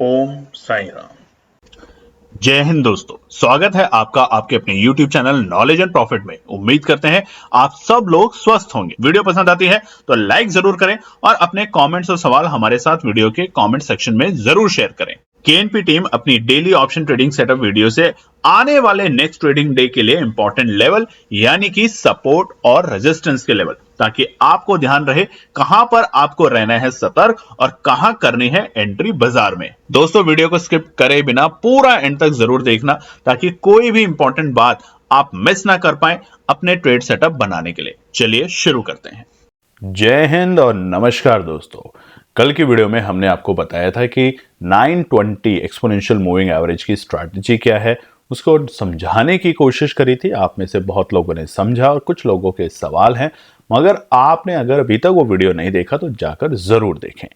ओम साईं राम। जय हिंद दोस्तों, स्वागत है आपका आपके अपने YouTube channel knowledge and profit में। उम्मीद करते हैं आप सब लोग स्वस्थ होंगे। वीडियो पसंद आती है तो लाइक जरूर करें और अपने कमेंट्स और सवाल हमारे साथ वीडियो के कमेंट सेक्शन में जरूर शेयर करें। केएनपी टीम अपनी daily option trading setup video से आने वाले नेक्स्ट ट्रेडिंग डे के लिए इंपॉर्टेंट लेवल यानी कि सपोर्ट और रेजिस्टेंस के लेवल, ताकि आपको ध्यान रहे कहां पर आपको रहना है सतर्क और कहां करनी है एंट्री बाजार में। दोस्तों, वीडियो को स्किप करे बिना पूरा एंड तक जरूर देखना ताकि कोई भी इंपॉर्टेंट बात आप मिस ना कर पाए अपने ट्रेड सेटअप बनाने के लिए। चलिए शुरू करते हैं। जय हिंद और नमस्कार दोस्तों। कल की वीडियो में हमने आपको बताया था कि 920 एक्सपोनेंशियल मूविंग एवरेज की स्ट्रैटेजी क्या है, उसको समझाने की कोशिश करी थी। आप में से बहुत लोगों ने समझा और कुछ लोगों के सवाल हैं, मगर आपने अगर अभी तक वो वीडियो नहीं देखा तो जाकर जरूर देखें।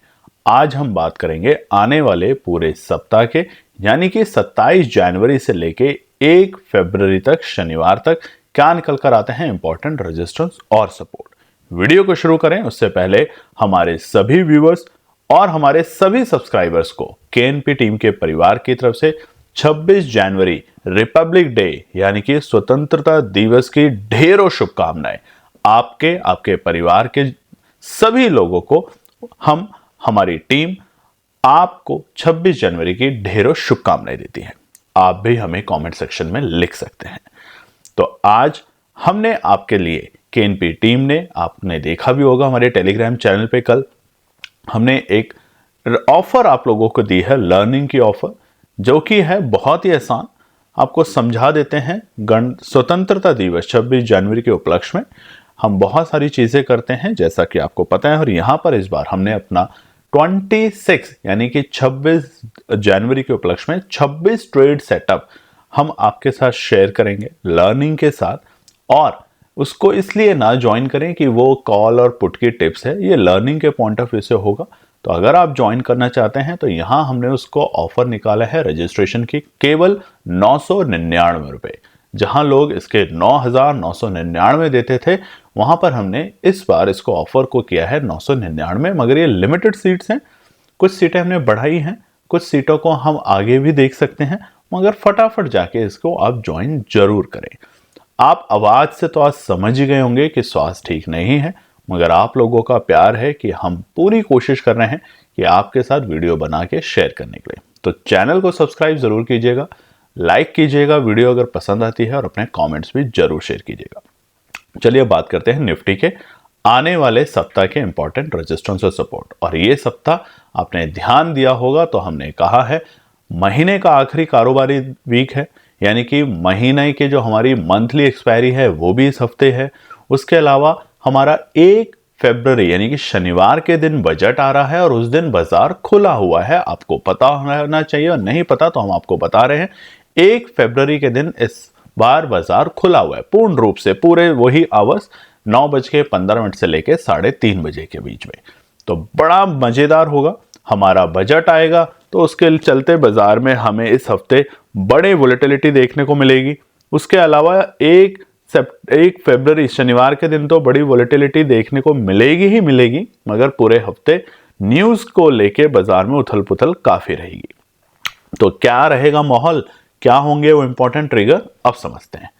आज हम बात करेंगे आने वाले पूरे सप्ताह के, यानी कि 27 जनवरी से लेके 1 फरवरी तक शनिवार तक क्या निकल कर आते हैं इंपॉर्टेंट रेजिस्टेंस और सपोर्ट। वीडियो को शुरू करें उससे पहले हमारे सभी व्यूअर्स और हमारे सभी सब्सक्राइबर्स को केएनपी टीम के परिवार की तरफ से 26 जनवरी रिपब्लिक डे यानी कि स्वतंत्रता दिवस की ढेरों शुभकामनाएं। आपके परिवार के सभी लोगों को हमारी टीम आपको 26 जनवरी की ढेरों शुभकामनाएं देती है। आप भी हमें कमेंट सेक्शन में लिख सकते हैं। तो आज हमने आपके लिए केएनपी टीम ने, आपने देखा भी होगा हमारे टेलीग्राम चैनल पे, कल हमने एक ऑफर आप लोगों को दी है, लर्निंग की ऑफर, जो कि है बहुत ही आसान। आपको समझा देते हैं। स्वतंत्रता दिवस 26 जनवरी के उपलक्ष्य में हम बहुत सारी चीजें करते हैं, जैसा कि आपको पता है। और यहां पर इस बार हमने अपना 26 यानी कि 26 जनवरी के उपलक्ष्य में 26 ट्रेड सेटअप हम आपके साथ शेयर करेंगे लर्निंग के साथ। और उसको इसलिए ना ज्वाइन करें कि वो कॉल और पुट की टिप्स है, ये लर्निंग के पॉइंट ऑफ व्यू से होगा। तो अगर आप ज्वाइन करना चाहते हैं तो यहां हमने उसको ऑफर निकाला है रजिस्ट्रेशन की केवल 999 रुपए। जहां लोग इसके 9,999 देते थे, वहां पर हमने इस बार इसको ऑफर को किया है 999। मगर ये लिमिटेड सीट्स हैं, कुछ सीटें हमने बढ़ाई हैं, कुछ सीटों को हम आगे भी देख सकते हैं। मगर फटाफट जाके इसको आप ज्वाइन जरूर करें। आप आवाज से तो आज समझ ही गए होंगे कि स्वास्थ्य ठीक नहीं है, मगर आप लोगों का प्यार है कि हम पूरी कोशिश कर रहे हैं कि आपके साथ वीडियो बना के शेयर करने के लिए। तो चैनल को सब्सक्राइब जरूर कीजिएगा, लाइक कीजिएगा वीडियो अगर पसंद आती है, और अपने कमेंट्स भी जरूर शेयर कीजिएगा। चलिए बात करते हैं निफ्टी के आने वाले सप्ताह के इंपॉर्टेंट रेजिस्टेंस और सपोर्ट। और ये सप्ताह आपने ध्यान दिया होगा तो हमने कहा है महीने का आखिरी कारोबारी वीक है, यानी कि महीने के जो हमारी मंथली एक्सपायरी है वो भी इस हफ्ते है। उसके अलावा हमारा 1 फरवरी यानी कि शनिवार के दिन बजट आ रहा है और उस दिन बाजार खुला हुआ है। आपको पता होना चाहिए, और नहीं पता तो हम आपको बता रहे हैं। 1 फरवरी के दिन इस बार बाजार खुला हुआ है पूर्ण रूप से, पूरे वही आवर्स 9:15 से लेकर 3:30 बजे के बीच में। तो बड़ा मजेदार होगा। हमारा बजट आएगा तो उसके चलते बाजार में हमें इस हफ्ते बड़े वोलेटिलिटी देखने को मिलेगी। उसके अलावा 1 फरवरी शनिवार के दिन तो बड़ी वोलेटिलिटी देखने को मिलेगी ही मिलेगी, मगर पूरे हफ्ते न्यूज को लेके बाजार में उथल पुथल काफी रहेगी। तो क्या रहेगा माहौल, क्या होंगे वो इंपॉर्टेंट ट्रिगर, अब समझते हैं।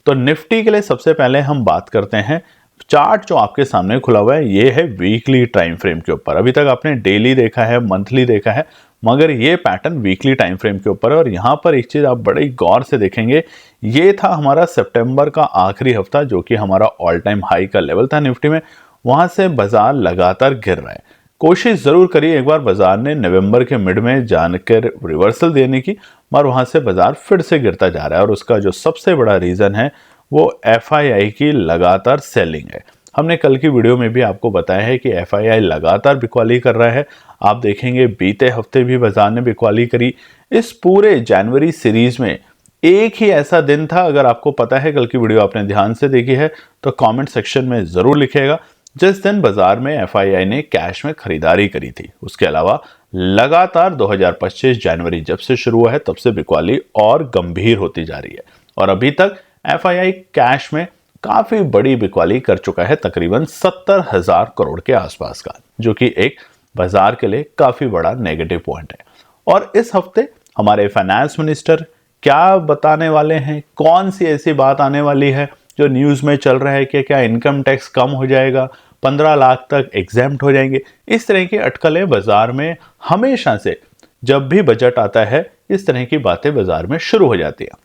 तो निफ्टी के लिए सबसे पहले हम बात करते हैं। चार्ट जो आपके सामने खुला हुआ है ये है वीकली टाइम फ्रेम के ऊपर। अभी तक आपने डेली देखा है, मंथली देखा है, मगर ये पैटर्न वीकली टाइम फ्रेम के ऊपर है। और यहां पर एक चीज आप बड़े गौर से देखेंगे, ये था हमारा सितंबर का आखिरी हफ्ता, जो कि हमारा ऑल टाइम हाई का लेवल था निफ्टी में। वहां से बाजार लगातार गिर रहा है। कोशिश जरूर करिए एक बार बाजार ने नवंबर के मिड में जानकर रिवर्सल देने की, मगर वहां से बाजार फिर से गिरता जा रहा है। और उसका जो सबसे बड़ा रीजन है वो एफआईआई की लगातार सेलिंग है। हमने कल की वीडियो में भी आपको बताया है कि एफआईआई लगातार बिकवाली कर रहा है। आप देखेंगे बीते हफ्ते भी बाजार ने बिकवाली करी। इस पूरे जनवरी सीरीज में एक ही ऐसा दिन था, अगर आपको पता है, कल की वीडियो आपने ध्यान से देखी है तो कमेंट सेक्शन में जरूर लिखिएगा, जिस दिन बाजार में एफआईआई ने कैश में खरीदारी करी थी। उसके अलावा लगातार 2025 जनवरी जब से शुरू हुआ है तब से बिकवाली और गंभीर होती जा रही है। और अभी तक एफआईआई कैश में काफी बड़ी बिकवाली कर चुका है, तकरीबन 70,000 करोड़ के आसपास का, जो कि एक बाजार के लिए काफी बड़ा नेगेटिव पॉइंट है। और इस हफ्ते हमारे फाइनेंस मिनिस्टर क्या बताने वाले हैं, कौन सी ऐसी बात आने वाली है जो न्यूज़ में चल रहा है कि क्या इनकम टैक्स कम हो जाएगा, 15 लाख तक एग्जेम्प्ट हो जाएंगे। इस तरह की अटकलें बाजार में हमेशा से जब भी बजट आता है इस तरह की बातें बाजार में शुरू हो जाती हैं,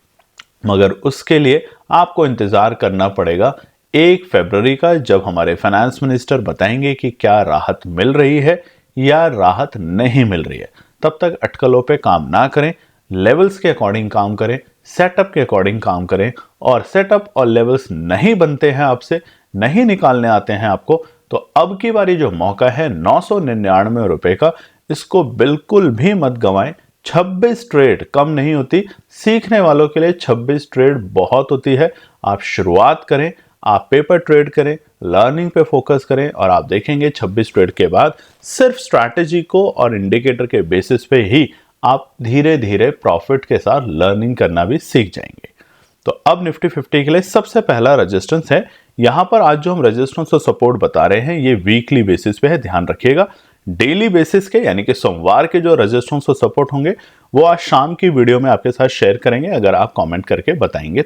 मगर उसके लिए आपको इंतजार करना पड़ेगा 1 फरवरी का, जब हमारे फाइनेंस मिनिस्टर बताएंगे कि क्या राहत मिल रही है या राहत नहीं मिल रही है। तब तक अटकलों पे काम ना करें, लेवल्स के अकॉर्डिंग काम करें, सेटअप के अकॉर्डिंग काम करें, और सेटअप और लेवल्स नहीं बनते हैं आपसे, नहीं निकालने आते हैं आपको, तो अब की बारी जो मौका है 999 रुपए का, इसको बिल्कुल भी मत गंवाएं। 26 ट्रेड कम नहीं होती, सीखने वालों के लिए 26 ट्रेड बहुत होती है। आप शुरुआत करें, आप पेपर ट्रेड करें, लर्निंग पे फोकस करें, और आप देखेंगे 26 ट्रेड के बाद सिर्फ स्ट्रैटेजी को और इंडिकेटर के बेसिस पे ही आप धीरे धीरे प्रॉफिट के साथ लर्निंग करना भी सीख जाएंगे। तो अब निफ्टी 50 के लिए सबसे पहला रेजिस्टेंस है। यहां पर आज जो हम रेजिस्टेंस और सपोर्ट बता रहे हैं ये वीकली बेसिस पे है, ध्यान रखिएगा। डेली बेसिस के यानी कि सोमवार के जो रेजिस्टेंस और सपोर्ट होंगे वो आज शाम की वीडियो में आपके साथ शेयर करेंगे, अगर आप कमेंट करके बताएंगे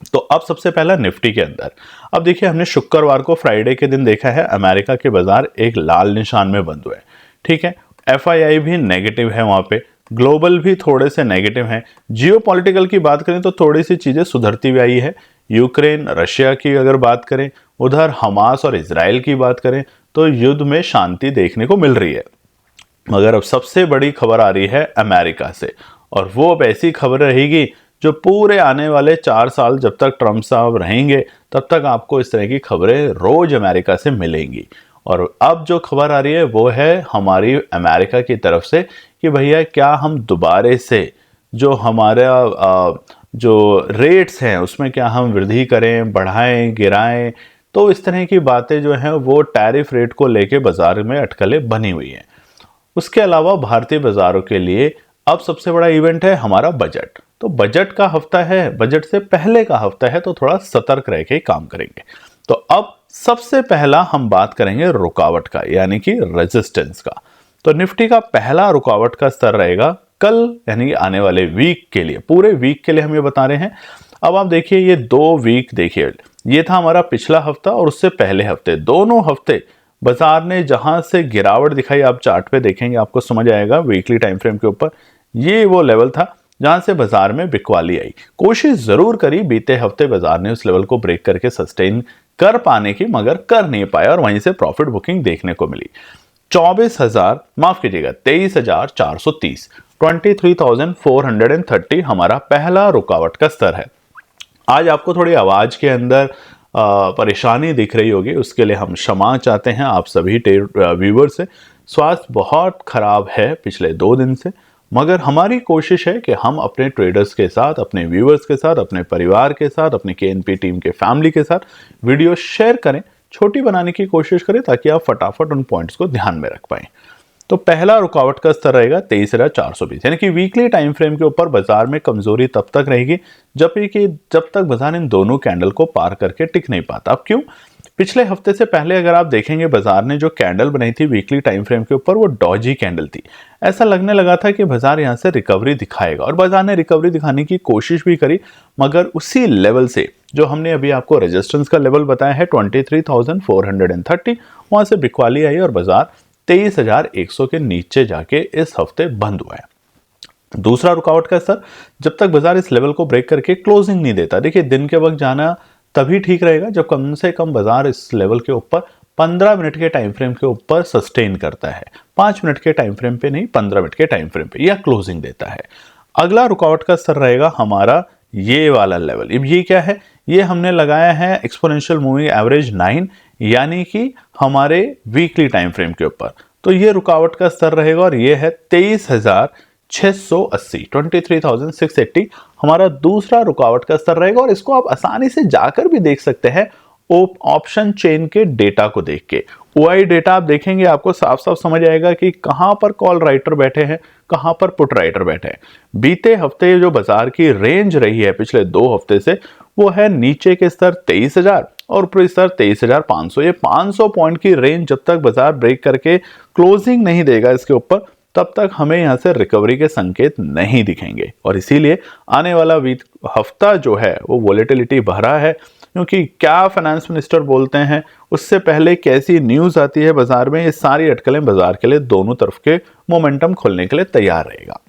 तो अब सबसे पहला निफ्टी के अंदर, अब देखिए हमने शुक्रवार को फ्राइडे के दिन देखा है अमेरिका के बाजार एक लाल निशान में बंद हुए, ठीक है। एफआईआई भी नेगेटिव है, वहां पे ग्लोबल भी थोड़े से नेगेटिव हैं। जियोपॉलिटिकल की बात करें तो थोड़ी सी चीजें सुधरती हुई आई है। यूक्रेन रशिया की अगर बात करें, उधर हमास और इजराइल की बात करें तो युद्ध में शांति देखने को मिल रही है। मगर अब सबसे बड़ी खबर आ रही है अमेरिका से, और वो अब ऐसी खबर रहेगी जो पूरे आने वाले 4 साल जब तक ट्रंप साहब रहेंगे तब तक आपको इस तरह की खबरें रोज अमेरिका से मिलेंगी। और अब जो खबर आ रही है वो है हमारी अमेरिका की तरफ से कि भैया क्या हम दोबारे से जो हमारा जो रेट्स हैं उसमें क्या हम वृद्धि करें, बढ़ाएं, गिराएं। तो इस तरह की बातें जो हैं वो टैरिफ रेट को लेके बाजार में अटकलें बनी हुई हैं। उसके अलावा भारतीय बाजारों के लिए अब सबसे बड़ा इवेंट है हमारा बजट। तो बजट का हफ्ता है, बजट से पहले का हफ्ता है, तो थोड़ा सतर्क रह के काम करेंगे। तो अब सबसे पहला हम बात करेंगे रुकावट का, यानी कि रेजिस्टेंस का। तो निफ्टी का पहला रुकावट का स्तर रहेगा कल, यानी आने वाले वीक के लिए, पूरे वीक के लिए हम ये बता रहे हैं। अब आप देखिए ये 2 वीक देखिए, ये था हमारा पिछला हफ्ता और उससे पहले हफ्ते, दोनों हफ्ते बाजार ने जहां से गिरावट दिखाई, आप चार्ट पे देखेंगे आपको समझ आएगा वीकली टाइम फ्रेम के ऊपर, ये वो लेवल था जहां से बाजार में बिकवाली आई। कोशिश जरूर करी बीते हफ्ते बाजार ने उस लेवल को ब्रेक करके सस्टेन कर पाने की, मगर कर नहीं पाया और वहीं से प्रॉफिट बुकिंग देखने को मिली। 24,000 माफ कीजिएगा 23,430 23,430 हमारा पहला रुकावट का स्तर है। आज आपको थोड़ी आवाज के अंदर परेशानी दिख रही होगी, उसके लिए हम क्षमा चाहते हैं आप सभी व्यूवर से। स्वास्थ्य बहुत खराब है पिछले 2 दिन से, मगर हमारी कोशिश है कि हम अपने ट्रेडर्स के साथ, अपने व्यूवर्स के साथ, अपने परिवार के साथ, अपने केएनपी टीम के फैमिली के साथ वीडियो शेयर करें, छोटी बनाने की कोशिश करें ताकि आप फटाफट उन पॉइंट्स को ध्यान में रख पाएं। तो पहला रुकावट का स्तर रहेगा 23,420, यानी कि वीकली टाइम फ्रेम के ऊपर बाजार में कमजोरी तब तक रहेगी जब तक बाजार इन दोनों कैंडल को पार करके टिक नहीं पाता। अब क्यों? पिछले हफ्ते से पहले अगर आप देखेंगे बाजार ने जो कैंडल बनाई थी वीकली टाइम फ्रेम के ऊपर वो डॉजी कैंडल थी। ऐसा लगने लगा था कि बाजार यहां से रिकवरी दिखाएगा और बाजार ने रिकवरी दिखाने की कोशिश भी करी, मगर उसी लेवल से जो हमने अभी आपको रेजिस्टेंस का लेवल बताया है 23,430, वहां से बिकवाली आई और बाजार 23,100 के नीचे जाके इस हफ्ते बंद हुआ है। दूसरा रुकावट का स्तर, जब तक बाजार इस लेवल को ब्रेक करके क्लोजिंग नहीं देता, देखिए दिन के वक्त जाना तभी ठीक रहेगा जब कम से कम बाजार इस लेवल के ऊपर 15 मिनट के टाइम फ्रेम के ऊपर सस्टेन करता है, 5 मिनट के टाइम फ्रेम पे नहीं, 15 मिनट के टाइम फ्रेम पे, या क्लोजिंग देता है। अगला रुकावट का स्तर रहेगा हमारा ये वाला लेवल। अब ये क्या है? ये हमने लगाया है एक्सपोनेंशियल मूविंग एवरेज 9, यानी कि हमारे वीकली टाइम फ्रेम के ऊपर। तो ये रुकावट का स्तर रहेगा और ये है 23,680 23,680 हमारा दूसरा रुकावट का स्तर रहेगा। और इसको आप आसानी से जाकर भी देख सकते हैं ऑप्शन चेन के डेटा को देख के। ओआई डेटा आप देखेंगे आपको साफ साफ समझ आएगा कि कहां पर कॉल राइटर बैठे हैं, कहां पर पुट राइटर बैठे हैं। बीते हफ्ते जो बाजार की रेंज रही है पिछले 2 हफ्ते से, वो है नीचे के स्तर 23,000 और ऊपरी स्तर 23,500। ये 500 पॉइंट की रेंज जब तक बाजार ब्रेक करके क्लोजिंग नहीं देगा इसके ऊपर, तब तक हमें यहाँ से रिकवरी के संकेत नहीं दिखेंगे और इसीलिए आने वाला हफ्ता जो है वो वॉलेटिलिटी भरा है, क्योंकि क्या फाइनेंस मिनिस्टर बोलते हैं, उससे पहले कैसी न्यूज आती है बाजार में, ये सारी अटकलें बाजार के लिए दोनों तरफ के मोमेंटम खोलने के लिए तैयार रहेगा।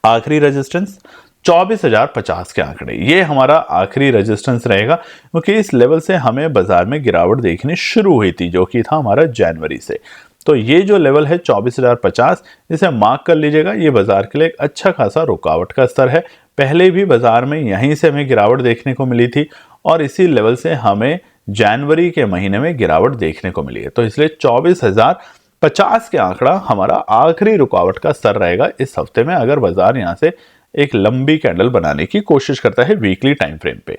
आखिरी रेजिस्टेंस 24,050 के आंकड़े, ये हमारा आखिरी रेजिस्टेंस रहेगा, क्योंकि इस लेवल से हमें बाजार में गिरावट देखनी शुरू हुई थी, जो कि था हमारा जनवरी से। तो ये जो लेवल है 24,050, इसे मार्क कर लीजिएगा। ये बाजार के लिए एक अच्छा खासा रुकावट का स्तर है। पहले भी बाजार में यहीं से हमें गिरावट देखने को मिली थी और इसी लेवल से हमें जनवरी के महीने में गिरावट देखने को मिली है। तो इसलिए 24,050 के आंकड़ा हमारा आखिरी रुकावट का स्तर रहेगा इस हफ्ते में, अगर बाजार यहां से एक लंबी कैंडल बनाने की कोशिश करता है वीकली टाइम फ्रेम पे।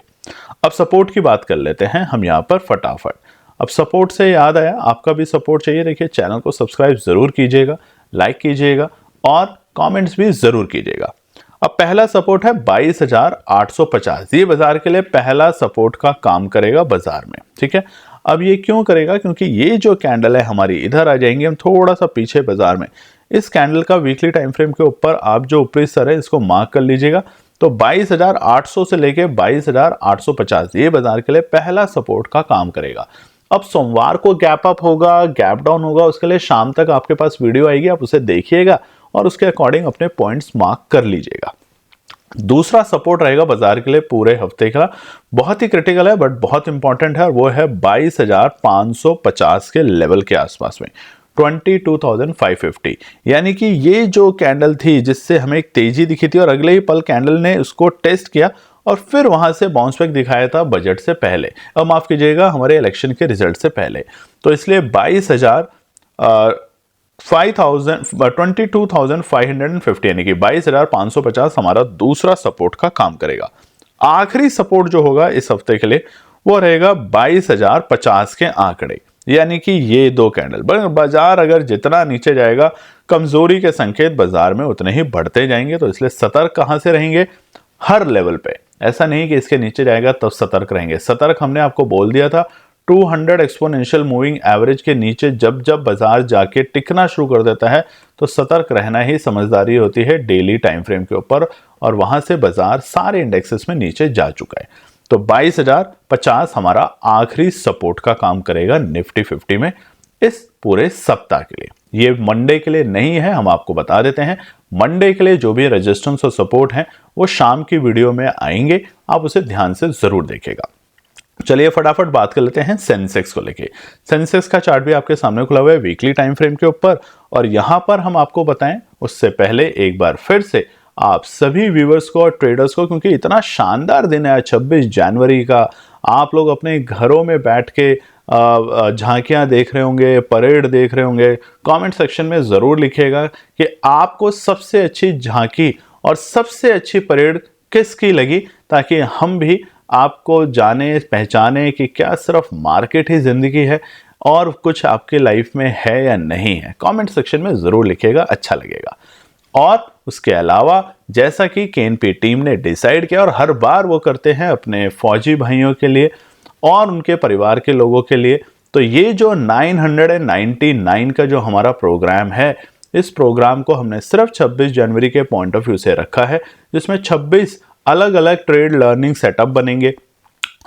अब सपोर्ट की बात कर लेते हैं हम यहां पर फटाफट। अब सपोर्ट से याद आया, आपका भी सपोर्ट चाहिए, देखिए चैनल को सब्सक्राइब जरूर कीजिएगा, लाइक कीजिएगा और कमेंट्स भी जरूर कीजिएगा। अब पहला सपोर्ट है 22,850, ये बाजार के लिए पहला सपोर्ट का काम करेगा बाजार में, ठीक है। अब ये क्यों करेगा, क्योंकि ये जो कैंडल है हमारी, इधर आ जाएंगे हम थोड़ा सा पीछे बाजार में, इस कैंडल का वीकली टाइम फ्रेम के ऊपर आप जो ऊपरी स्तर है इसको मार्क कर लीजिएगा। तो 22,800 से लेके 22,850 ये बाजार के लिए पहला सपोर्ट का काम करेगा। अब सोमवार को गैप अप होगा, गैप डाउन होगा, उसके लिए शाम तक आपके पास वीडियो आएगी, आप उसे देखिएगा और उसके अकॉर्डिंग अपने पॉइंट्स मार्क कर लीजिएगा। दूसरा सपोर्ट रहेगा बाजार के लिए पूरे हफ्ते का, बहुत ही क्रिटिकल है बट बहुत इंपॉर्टेंट है, और वो है 22,550 के लेवल के आसपास में, 22,550। यानी कि ये जो कैंडल थी जिससे हमें एक तेजी दिखी थी और अगले ही पल कैंडल ने उसको टेस्ट किया और फिर वहां से बाउंस बैक दिखाया था बजट से पहले, अब माफ कीजिएगा हमारे इलेक्शन के रिजल्ट से पहले। तो इसलिए 22,550 यानी कि 22,550 हमारा दूसरा सपोर्ट का काम करेगा। आखिरी सपोर्ट जो होगा इस हफ्ते के लिए वो रहेगा 22,050 के आंकड़े, यानी कि ये दो कैंडल। बाजार अगर जितना नीचे जाएगा, कमजोरी के संकेत बाजार में उतने ही बढ़ते जाएंगे। तो इसलिए सतर्क कहां से रहेंगे, हर लेवल पे। ऐसा नहीं कि इसके नीचे जाएगा तब सतर्क रहेंगे। सतर्क हमने आपको बोल दिया था, 200 एक्सपोनेंशियल मूविंग एवरेज के नीचे जब जब बाजार जाके टिकना शुरू कर देता है तो सतर्क रहना ही समझदारी होती है डेली टाइम फ्रेम के ऊपर, और वहां से बाजार सारे इंडेक्सेस में नीचे जा चुका है। तो 22,050 हमारा आखिरी सपोर्ट का काम करेगा निफ्टी 50 में इस पूरे सप्ताह के लिए। ये मंडे के लिए नहीं है, हम आपको बता देते हैं। मंडे के लिए जो भी रेजिस्टेंस और सपोर्ट हैं वो शाम की वीडियो में आएंगे, आप उसे ध्यान से जरूर देखिएगा। चलिए फटाफट बात कर लेते हैं सेंसेक्स को लेके। सेंसेक्स का चार्ट भी आपके सामने खुला हुआ है वीकली टाइम फ्रेम के ऊपर, और यहां पर हम आपको बताएं उससे पहले एक बार फिर से आप सभी व्यूअर्स को और ट्रेडर्स को, क्योंकि इतना शानदार दिन है 26 जनवरी का, आप लोग अपने घरों में बैठ के झांकियां देख रहे होंगे, परेड देख रहे होंगे। कमेंट सेक्शन में जरूर लिखिएगा कि आपको सबसे अच्छी झांकी और सबसे अच्छी परेड किसकी लगी, ताकि हम भी आपको जाने पहचाने कि क्या सिर्फ मार्केट ही जिंदगी है और कुछ आपके लाइफ में है या नहीं है। कमेंट सेक्शन में जरूर लिखिएगा, अच्छा लगेगा। और उसके अलावा जैसा कि केएनपी टीम ने डिसाइड किया और हर बार वो करते हैं अपने फौजी भाइयों के लिए और उनके परिवार के लोगों के लिए, तो ये जो 999 का जो हमारा प्रोग्राम है, इस प्रोग्राम को हमने सिर्फ 26 जनवरी के पॉइंट ऑफ व्यू से रखा है, जिसमें 26 अलग अलग ट्रेड लर्निंग सेटअप बनेंगे,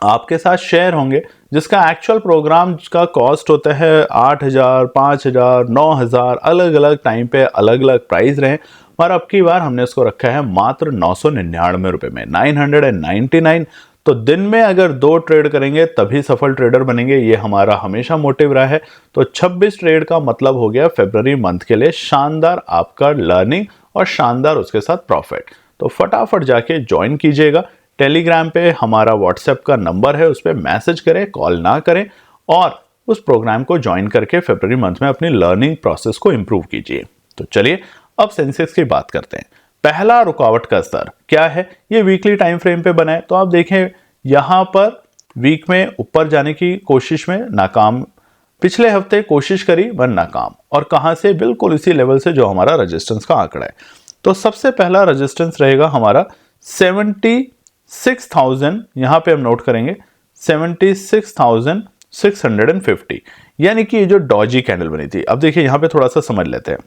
आपके साथ शेयर होंगे, जिसका एक्चुअल प्रोग्राम का कॉस्ट होता है 8,000, 5,000, 9,000, अलग अलग टाइम पे अलग अलग प्राइस रहे। और अब की बार हमने इसको रखा है मात्र 999 रुपए में, 999। तो दिन में अगर 2 ट्रेड करेंगे तभी सफल ट्रेडर बनेंगे, ये हमारा हमेशा मोटिव रहा है। तो 26 ट्रेड का मतलब हो गया फरवरी मंथ के लिए शानदार आपका लर्निंग और शानदार उसके साथ प्रॉफिट। तो फटाफट जाके ज्वाइन कीजिएगा। टेलीग्राम पे हमारा व्हाट्सएप का नंबर है, उस पर मैसेज करें, कॉल ना करें, और उस प्रोग्राम को ज्वाइन करके फरवरी मंथ में अपनी लर्निंग प्रोसेस को इंप्रूव कीजिए। तो चलिए अब सेंसेक्स की बात करते हैं। पहला रुकावट का स्तर क्या है, ये वीकली टाइम फ्रेम पे बना है। तो आप देखें यहां पर वीक में ऊपर जाने की कोशिश में नाकाम, पिछले हफ्ते कोशिश करी वन नाकाम, और कहां से, बिल्कुल इसी लेवल से जो हमारा रेजिस्टेंस का आंकड़ा है। तो सबसे पहला रेजिस्टेंस रहेगा हमारा 76,000, यहां पे हम नोट करेंगे 76,650, यानी कि ये जो डॉजी कैंडल बनी थी। अब देखिए यहां पे थोड़ा सा समझ लेते हैं,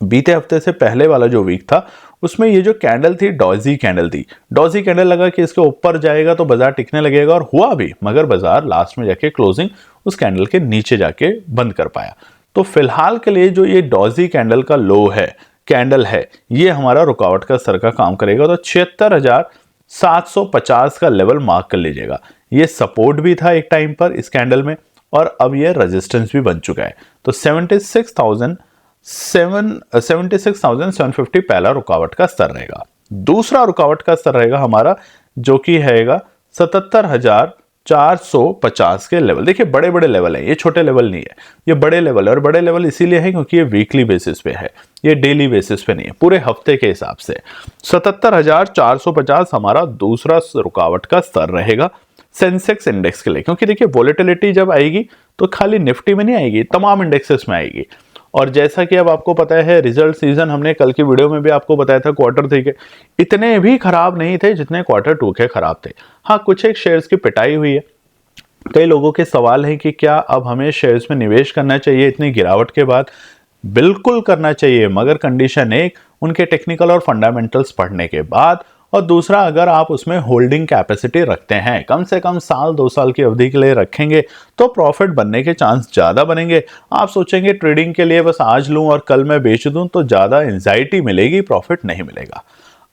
बीते हफ्ते से पहले वाला जो वीक था उसमें ये जो कैंडल थी डॉजी कैंडल थी। डॉजी कैंडल लगा कि इसके ऊपर जाएगा तो बाजार टिकने लगेगा, और हुआ भी, मगर बाजार लास्ट में जाके क्लोजिंग उस कैंडल के नीचे जाके बंद कर पाया। तो फिलहाल के लिए जो ये डॉजी कैंडल का लो है, कैंडल है, ये हमारा रुकावट का स्तर का काम करेगा। तो 76,750 का लेवल मार्क कर लीजिएगा। ये सपोर्ट भी था एक टाइम पर इस कैंडल में, और अब ये रेजिस्टेंस भी बन चुका है। तो 76,750 पहला रुकावट का स्तर रहेगा। दूसरा रुकावट का स्तर रहेगा हमारा, जो कि रहेगा 77,450 के लेवल। देखिए बड़े बड़े लेवल है, ये छोटे लेवल नहीं है, ये बड़े लेवल है। और बड़े लेवल इसीलिए है क्योंकि ये वीकली बेसिस पे है, ये डेली बेसिस पे नहीं है, पूरे हफ्ते के हिसाब से 77,450 हमारा दूसरा रुकावट का स्तर रहेगा सेंसेक्स इंडेक्स के लिए। क्योंकि देखिए वोलेटिलिटी जब आएगी तो खाली निफ्टी में नहीं आएगी, तमाम इंडेक्सेस में आएगी। और जैसा कि अब आपको पता है, रिजल्ट सीजन हमने कल की वीडियो में भी आपको बताया था, क्वार्टर 3 के इतने भी खराब नहीं थे जितने क्वार्टर 2 के खराब थे। हाँ, कुछ एक शेयर्स की पिटाई हुई है। कई लोगों के सवाल है कि क्या अब हमें शेयर्स में निवेश करना चाहिए इतनी गिरावट के बाद? बिल्कुल करना चाहिए, मगर कंडीशन एक, उनके टेक्निकल और फंडामेंटल्स पढ़ने के बाद, और दूसरा अगर आप उसमें होल्डिंग कैपेसिटी रखते हैं, कम से कम साल 2 साल की अवधि के लिए रखेंगे तो प्रॉफिट बनने के चांस ज़्यादा बनेंगे। आप सोचेंगे ट्रेडिंग के लिए बस आज लूं और कल मैं बेच दूं तो ज़्यादा एंजाइटी मिलेगी, प्रॉफिट नहीं मिलेगा।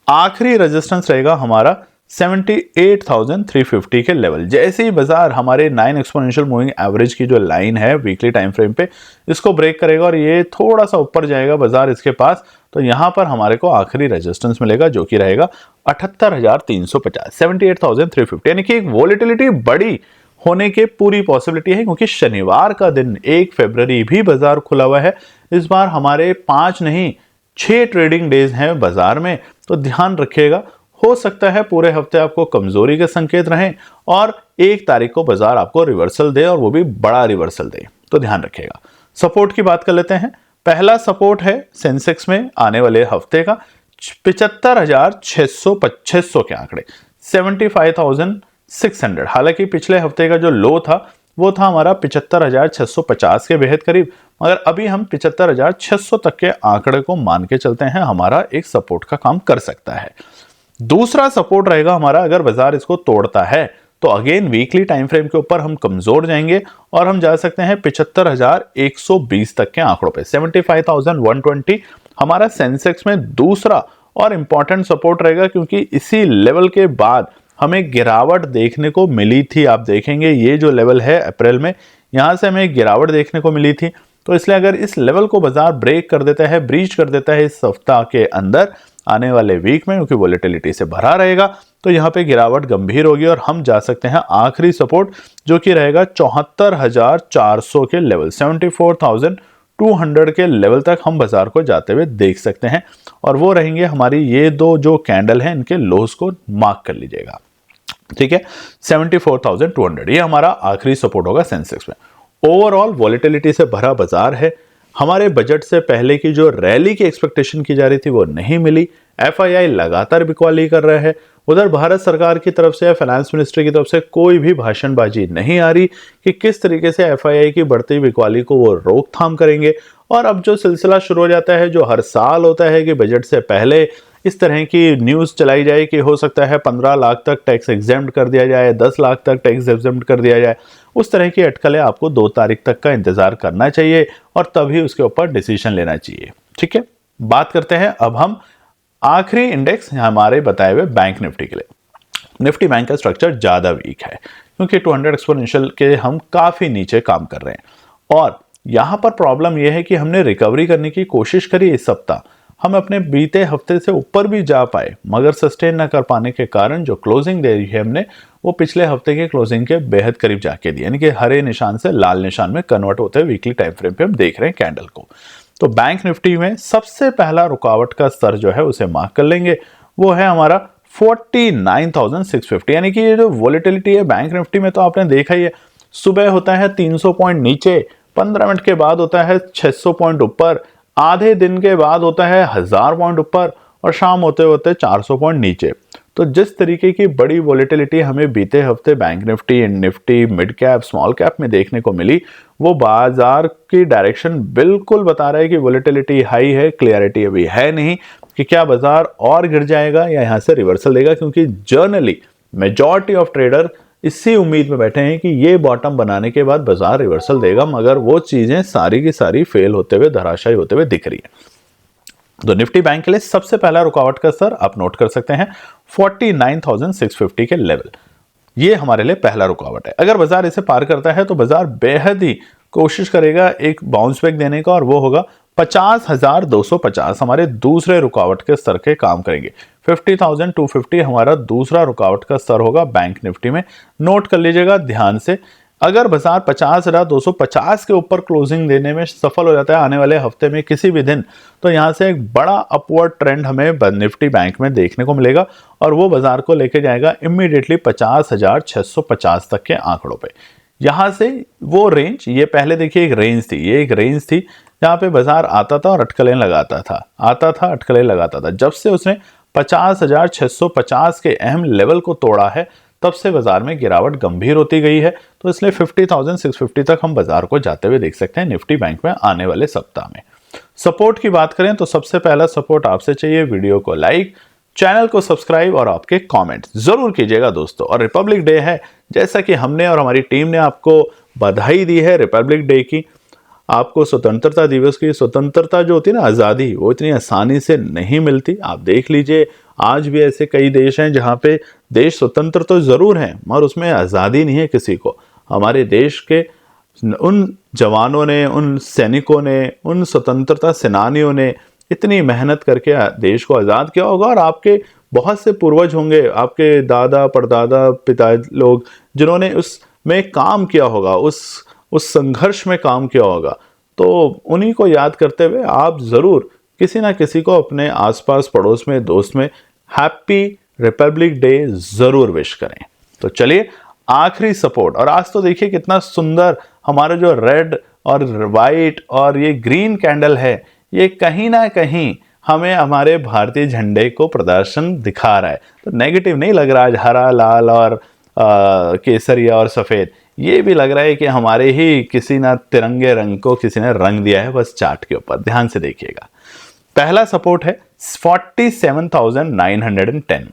आखिरी रेजिस्टेंस रहेगा हमारा 78,350 के लेवल। जैसे ही बाजार हमारे 9 एक्सपोनेंशियल मूविंग एवरेज की जो लाइन है वीकली टाइम फ्रेम पे, इसको ब्रेक करेगा और ये थोड़ा सा ऊपर जाएगा बाजार इसके पास, तो यहां पर हमारे को आखिरी रेजिस्टेंस मिलेगा जो कि रहेगा 78,350, 78,350। यानी कि एक वोलेटिलिटी बड़ी होने की पूरी पॉसिबिलिटी है, क्योंकि शनिवार का दिन 1 फरवरी भी बाजार खुला हुआ है। इस बार हमारे 5 नहीं 6 ट्रेडिंग डेज हैं बाजार में, तो ध्यान रखिएगा। हो सकता है पूरे हफ्ते आपको कमजोरी के संकेत रहें और 1 तारीख को बाजार आपको रिवर्सल दे, और वो भी बड़ा रिवर्सल दे, तो ध्यान रखिएगा। सपोर्ट की बात कर लेते हैं। पहला सपोर्ट है सेंसेक्स में आने वाले हफ्ते का 75,600 के आंकड़े, 75,600। हालांकि पिछले हफ्ते का जो लो था वो था हमारा 75,650 के बेहद करीब, मगर अभी हम 75,600 तक के आंकड़े को मान के चलते हैं, हमारा एक सपोर्ट का काम कर सकता है। दूसरा सपोर्ट रहेगा हमारा, अगर बाजार इसको तोड़ता है तो अगेन वीकली टाइम फ्रेम के ऊपर हम कमजोर जाएंगे और हम जा सकते हैं 75,120 तक के आंकड़ों पे, 75,120 हमारा सेंसेक्स में दूसरा और इंपॉर्टेंट सपोर्ट रहेगा, क्योंकि इसी लेवल के बाद हमें गिरावट देखने को मिली थी। आप देखेंगे ये जो लेवल है अप्रैल में, यहां से हमें गिरावट देखने को मिली थी। तो इसलिए अगर इस लेवल को बाजार ब्रेक कर देता है, ब्रीच कर देता है इस सप्ताह के अंदर, आने वाले वीक में, क्योंकि वोलेटिलिटी से भरा रहेगा, तो यहां पे गिरावट गंभीर होगी और हम जा सकते हैं आखिरी सपोर्ट जो कि रहेगा 74,400 के लेवल, 74,200 के लेवल तक हम बाजार को जाते हुए देख सकते हैं। और वो रहेंगे हमारी ये दो जो कैंडल हैं, इनके लोस को मार्क कर लीजिएगा, ठीक है। 74,200 ये हमारा आखिरी सपोर्ट होगा सेंसेक्स में। ओवरऑल वॉलेटिलिटी से भरा बाजार है। हमारे बजट से पहले की जो रैली की एक्सपेक्टेशन की जा रही थी वो नहीं मिली। एफआईआई लगातार बिकवाली कर रहे हैं। उधर भारत सरकार की तरफ से या फाइनेंस मिनिस्ट्री की तरफ से कोई भी भाषणबाजी नहीं आ रही कि किस तरीके से एफआईआई की बढ़ती बिकवाली को वो रोकथाम करेंगे। और अब जो सिलसिला शुरू हो जाता है, जो हर साल होता है कि बजट से पहले इस तरह की न्यूज़ चलाई जाए कि हो सकता है 15 लाख तक टैक्स एग्जेम्प्ट कर दिया जाए, 10 लाख तक टैक्स एग्जेम्प्ट कर दिया जाए, उस तरह की अटकलें आपको 2 तारीख तक का इंतजार करना चाहिए और तभी उसके ऊपर डिसीजन लेना चाहिए, ठीक है। बात करते हैं अब हम आखिरी इंडेक्स हमारे बताए हुए बैंक निफ्टी के लिए। निफ्टी बैंक का स्ट्रक्चर ज़्यादा वीक है क्योंकि 200 एक्सपोनेंशियल के हम काफ़ी नीचे काम कर रहे हैं और यहाँ पर प्रॉब्लम यह है कि हमने रिकवरी करने की कोशिश करी इस सप्ताह, हम अपने बीते हफ्ते से ऊपर भी जा पाए, मगर सस्टेन न कर पाने के कारण जो क्लोजिंग दे रही है हमने वो पिछले हफ्ते के क्लोजिंग के बेहद करीब जाके दी, यानी कि हरे निशान से लाल निशान में कन्वर्ट होते हुए वीकली टाइम फ्रेम पे हम देख रहे हैं कैंडल को। तो बैंक निफ्टी में सबसे पहला रुकावट का स्तर जो है उसे मार्क कर लेंगे, वो है हमारा 49,650। यानी कि ये जो वॉलेटिलिटी है बैंक निफ्टी में तो आपने देखा ही है, सुबह होता है 300 पॉइंट नीचे, 15 मिनट के बाद होता है 600 पॉइंट ऊपर, आधे दिन के बाद होता है 1000 पॉइंट ऊपर और शाम होते होते 400 पॉइंट नीचे। तो जिस तरीके की बड़ी वॉलेटिलिटी हमें बीते हफ्ते bank Nifty, Nifty, mid cap, small cap में देखने को मिली, वो बाजार की डायरेक्शन बिल्कुल बता रहा है कि वॉलेटिलिटी हाई है, क्लियरिटी अभी है नहीं कि क्या बाजार और गिर जाएगा या यहां से रिवर्सल देगा, क्योंकि जर्नली मेजॉरिटी ऑफ ट्रेडर इसी उम्मीद में बैठे हैं कि ये बॉटम बनाने के बाद बाजार रिवर्सल देगा, मगर वो चीजें सारी की सारी फेल होते हुए, धराशायी होते हुए दिख रही है। तो निफ्टी बैंक के लिए सबसे पहला रुकावट का स्तर आप नोट कर सकते हैं 49,650 के लेवल। ये हमारे लिए पहला रुकावट है। अगर बाजार इसे पार करता है तो बाजार बेहद ही कोशिश करेगा एक बाउंस बैक देने का, और वो होगा 50,250 हमारे दूसरे रुकावट के स्तर के काम करेंगे। 50,250 हमारा दूसरा रुकावट का स्तर होगा बैंक निफ्टी में। नोट कर लीजिएगा ध्यान से, अगर बाजार 50,250 के ऊपर क्लोजिंग देने में सफल हो जाता है आने वाले हफ्ते में किसी भी दिन, तो यहां से एक बड़ा अपवर्ड ट्रेंड हमें निफ्टी बैंक में देखने को मिलेगा, और वो बाजार को लेके जाएगा इमीडिएटली 50,650 तक के आंकड़ों पे। यहां से वो रेंज, ये पहले देखिए एक रेंज थी, ये एक रेंज थी जहां पे बाजार आता था और अटकलें लगाता था, आता था अटकलें लगाता था। जब से उसने 50,650 के अहम लेवल को तोड़ा है, तब से बाजार में गिरावट गंभीर होती गई है। तो इसलिए 50,650 तक हम बाजार को जाते हुए देख सकते हैं निफ्टी बैंक में आने वाले सप्ताह में। सपोर्ट की बात करें तो सबसे पहला सपोर्ट आपसे चाहिए वीडियो को लाइक, चैनल को सब्सक्राइब और आपके कमेंट जरूर कीजिएगा दोस्तों। और रिपब्लिक डे है, जैसा कि हमने और हमारी टीम ने आपको बधाई दी है रिपब्लिक डे की, आपको स्वतंत्रता दिवस की। स्वतंत्रता जो होती है ना, आज़ादी, वो इतनी आसानी से नहीं मिलती। आप देख लीजिए आज भी ऐसे कई देश हैं जहाँ पे देश स्वतंत्र तो जरूर हैं मगर उसमें आज़ादी नहीं है किसी को। हमारे देश के उन जवानों ने, उन सैनिकों ने, उन स्वतंत्रता सेनानियों ने इतनी मेहनत करके देश को आज़ाद किया होगा, और आपके बहुत से पूर्वज होंगे, आपके दादा परदादा पिता लोग, जिन्होंने उसमें काम किया होगा, उस संघर्ष में काम किया होगा। तो उन्हीं को याद करते हुए आप जरूर किसी ना किसी को अपने आसपास पड़ोस में, दोस्त में हैप्पी रिपब्लिक डे जरूर विश करें। तो चलिए आखिरी सपोर्ट, और आज तो देखिए कितना सुंदर हमारा जो रेड और वाइट और ये ग्रीन कैंडल है, ये कहीं ना कहीं हमें हमारे भारतीय झंडे को प्रदर्शन दिखा रहा है। तो नेगेटिव नहीं लग रहा, आज हरा, लाल और केसरिया और सफेद, ये भी लग रहा है कि हमारे ही किसी ना तिरंगे रंग को किसी ने रंग दिया है बस चार्ट के ऊपर। ध्यान से देखिएगा, पहला सपोर्ट है 47,910,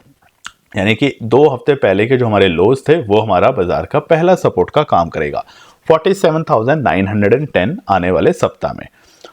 यानी कि 2 हफ्ते पहले के जो हमारे लोज थे वो हमारा बाजार का पहला सपोर्ट का काम करेगा 47,910 आने वाले सप्ताह में।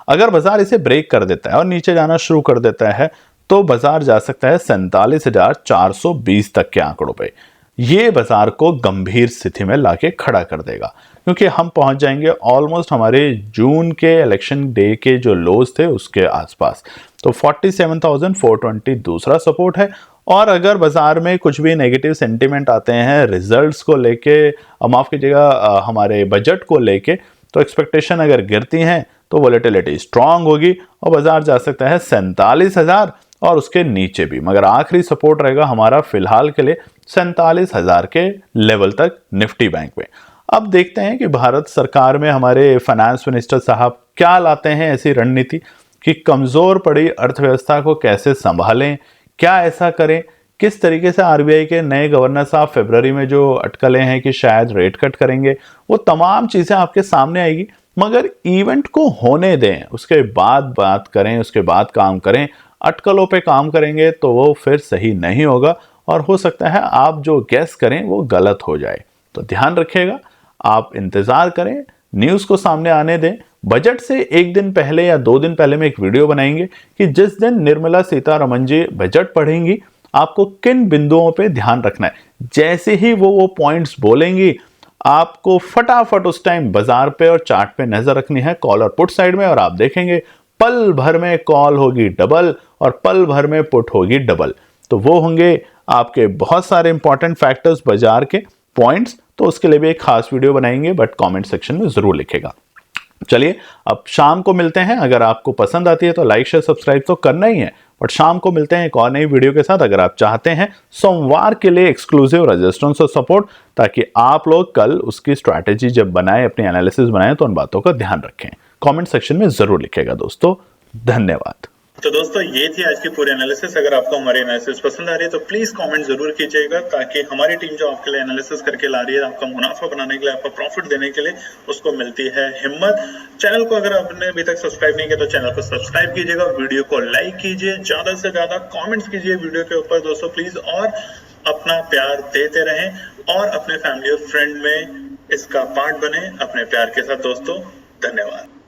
अगर बाजार इसे ब्रेक कर देता है और नीचे जाना शुरू कर देता है तो बाजार जा सकता है 47,420 तक के आंकड़ों पे। ये बाजार को गंभीर स्थिति में लाके खड़ा कर देगा, क्योंकि हम पहुंच जाएंगे ऑलमोस्ट हमारे जून के इलेक्शन डे के जो लोज थे उसके आसपास। तो 47,420 दूसरा सपोर्ट है। और अगर बाजार में कुछ भी नेगेटिव सेंटीमेंट आते हैं रिजल्ट्स को लेके, माफ कीजिएगा हमारे बजट को लेके, तो एक्सपेक्टेशन अगर गिरती हैं तो वॉलेटिलिटी स्ट्रांग होगी और बाजार जा सकता है 47,000 और उसके नीचे भी। मगर आखिरी सपोर्ट रहेगा हमारा फिलहाल के लिए 47,000 के लेवल तक निफ्टी बैंक में। अब देखते हैं कि भारत सरकार में हमारे फाइनेंस मिनिस्टर साहब क्या लाते हैं ऐसी रणनीति कि कमजोर पड़ी अर्थव्यवस्था को कैसे संभालें, क्या ऐसा करें, किस तरीके से आरबीआई के नए गवर्नर साहब फरवरी में जो अटकलें हैं कि शायद रेट कट करेंगे, वो तमाम चीजें आपके सामने आएगी। मगर इवेंट को होने दें, उसके बाद बात करें, उसके बाद काम करें। अटकलों पे काम करेंगे तो वो फिर सही नहीं होगा और हो सकता है आप जो गेस करें वो गलत हो जाए। तो ध्यान रखिएगा, आप इंतजार करें, न्यूज को सामने आने दें। बजट से एक दिन पहले या 2 दिन पहले में एक वीडियो बनाएंगे कि जिस दिन निर्मला सीतारमण जी बजट पढ़ेंगी आपको किन बिंदुओं पे ध्यान रखना है। जैसे ही वो पॉइंट्स बोलेंगी आपको फटाफट उस टाइम बाजार पे और चार्ट पे नजर रखनी है, कॉल और पुट साइड में, और आप देखेंगे पल भर में कॉल होगी डबल और पल भर में पुट होगी डबल। तो वो होंगे आपके बहुत सारे इंपॉर्टेंट फैक्टर्स बाजार के पॉइंट्स। तो उसके लिए भी एक खास वीडियो बनाएंगे, बट कमेंट सेक्शन में जरूर लिखेगा। चलिए अब शाम को मिलते हैं। अगर आपको पसंद आती है तो लाइक शेयर सब्सक्राइब तो करना ही है, बट शाम को मिलते हैं एक और नई वीडियो के साथ। अगर आप चाहते हैं सोमवार के लिए एक्सक्लूसिव रेजिस्टेंस और सपोर्ट, ताकि आप लोग कल उसकी स्ट्रैटेजी जब बनाएं, अपनी एनालिसिस बनाएं, तो उन बातों का ध्यान रखें। कमेंट सेक्शन में जरूर लिखेगा दोस्तों। धन्यवाद। तो दोस्तों ये थी आज की पूरी एनालिसिस। अगर आपको हमारी एनालिसिस पसंद आ रही है तो प्लीज कमेंट जरूर कीजिएगा, ताकि हमारी टीम जो आपके लिए एनालिसिस करके ला रही है, आपका मुनाफा बनाने के लिए, आपका प्रॉफिट देने के लिए, उसको मिलती है हिम्मत। चैनल को अगर आपने अभी तक सब्सक्राइब नहीं किया तो चैनल को सब्सक्राइब कीजिएगा, वीडियो को लाइक कीजिए, ज्यादा से ज्यादा कॉमेंट्स कीजिए वीडियो के ऊपर दोस्तों प्लीज, और अपना प्यार देते रहें और अपने फैमिली और फ्रेंड में इसका पार्ट बने अपने प्यार के साथ दोस्तों। धन्यवाद।